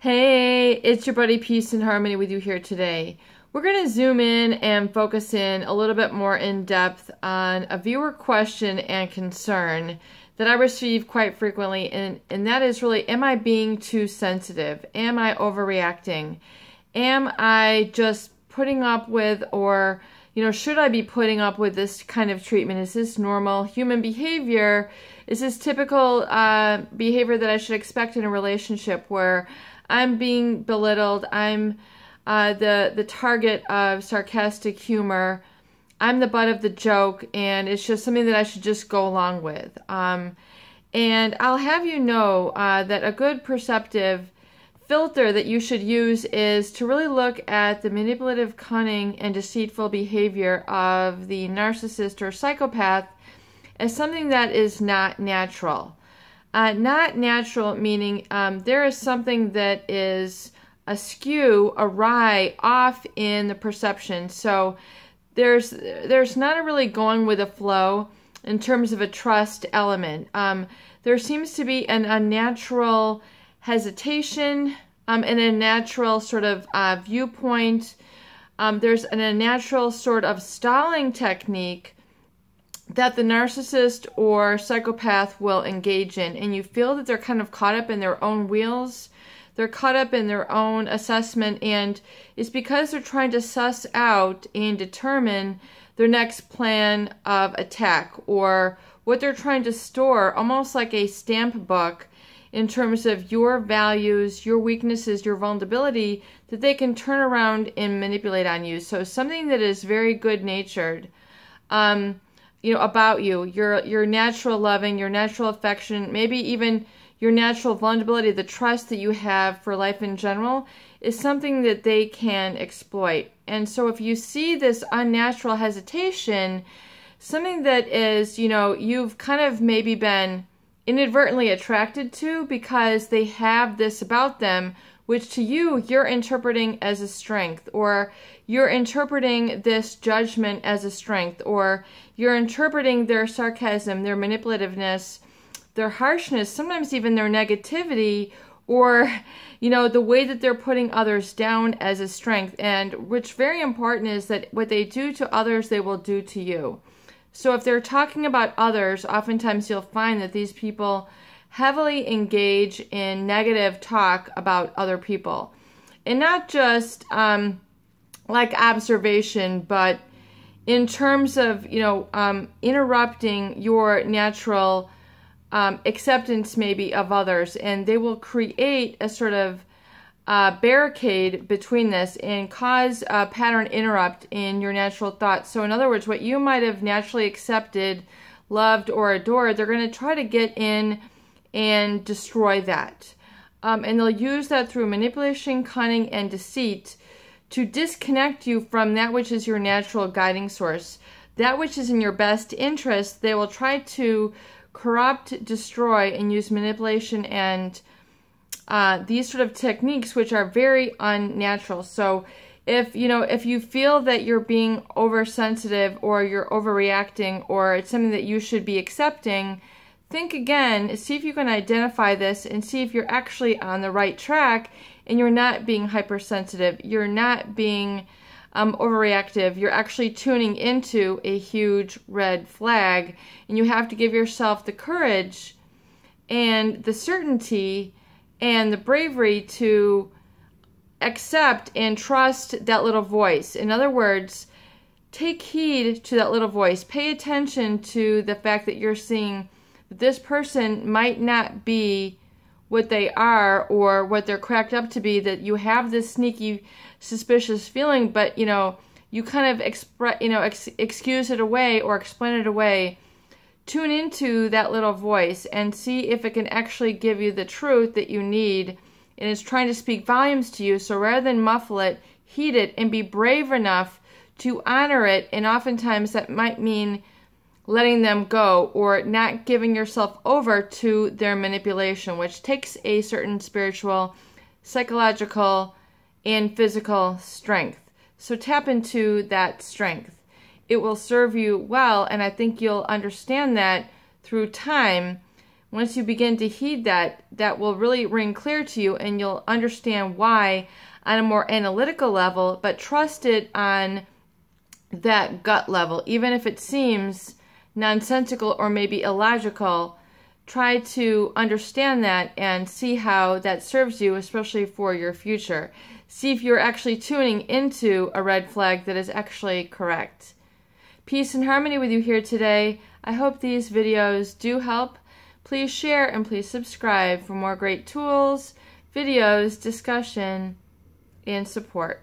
Hey, it's your buddy Peace and Harmony with you here today. We're going to zoom in and focus in a little bit more in depth on a viewer question and concern that I receive quite frequently, and that is really, am I being too sensitive? Am I overreacting? Am I just putting up with, or should I be putting up with this kind of treatment? Is this normal human behavior? Is this typical behavior that I should expect in a relationship where I'm being belittled, I'm the target of sarcastic humor, I'm the butt of the joke, and it's just something that I should just go along with? And I'll have you know that a good perceptive filter that you should use is to really look at the manipulative, cunning, and deceitful behavior of the narcissist or psychopath as something that is not natural. Not natural meaning there is something that is askew, awry, off in the perception. So there's not a really going with the flow in terms of a trust element. There seems to be an unnatural hesitation and a natural sort of viewpoint. There's an unnatural sort of stalling technique that the narcissist or psychopath will engage in, and you feel that they're kind of caught up in their own wheels. They're caught up in their own assessment, and it's because they're trying to suss out and determine their next plan of attack, or what they're trying to store, almost like a stamp book in terms of your values, your weaknesses, your vulnerability, that they can turn around and manipulate on you. So something that is very good-natured, about you, your natural loving, your natural affection, maybe even your natural vulnerability, the trust that you have for life in general, is something that they can exploit. And so if you see this unnatural hesitation, something that is, you've kind of maybe been inadvertently attracted to because they have this about them, which to you, you're interpreting as a strength, or you're interpreting this judgment as a strength, or you're interpreting their sarcasm, their manipulativeness, their harshness, sometimes even their negativity, or, the way that they're putting others down as a strength. And which very important is that what they do to others, they will do to you. So if they're talking about others, oftentimes you'll find that these people heavily engage in negative talk about other people. And not just like observation, but in terms of, interrupting your natural acceptance maybe of others. And they will create a sort of barricade between this and cause a pattern interrupt in your natural thoughts. So in other words, what you might have naturally accepted, loved, or adored, they're going to try to get in and destroy that. And they'll use that through manipulation, cunning, and deceit to disconnect you from that which is your natural guiding source. That which is in your best interest, they will try to corrupt, destroy, and use manipulation and these sort of techniques, which are very unnatural. So if you feel that you're being oversensitive, or you're overreacting, or it's something that you should be accepting, think again, see if you can identify this and see if you're actually on the right track and you're not being hypersensitive, you're not being overreactive, you're actually tuning into a huge red flag. And you have to give yourself the courage and the certainty and the bravery to accept and trust that little voice. In other words, take heed to that little voice. Pay attention to the fact that you're seeing that this person might not be what they are or what they're cracked up to be, that you have this sneaky, suspicious feeling, but, you kind of excuse it away or explain it away. Tune into that little voice and see if it can actually give you the truth that you need, and it's trying to speak volumes to you. So rather than muffle it, heed it, and be brave enough to honor it. And oftentimes that might mean letting them go, or not giving yourself over to their manipulation, which takes a certain spiritual, psychological, and physical strength. So tap into that strength. It will serve you well, and I think you'll understand that through time Once you begin to heed that, that will really ring clear to you, and you'll understand why on a more analytical level, but trust it on that gut level. Even if it seems nonsensical or maybe illogical, try to understand that and see how that serves you, especially for your future. See if you're actually tuning into a red flag that is actually correct. Peace and harmony with you here today. I hope these videos do help. Please share and please subscribe for more great tools, videos, discussion, and support.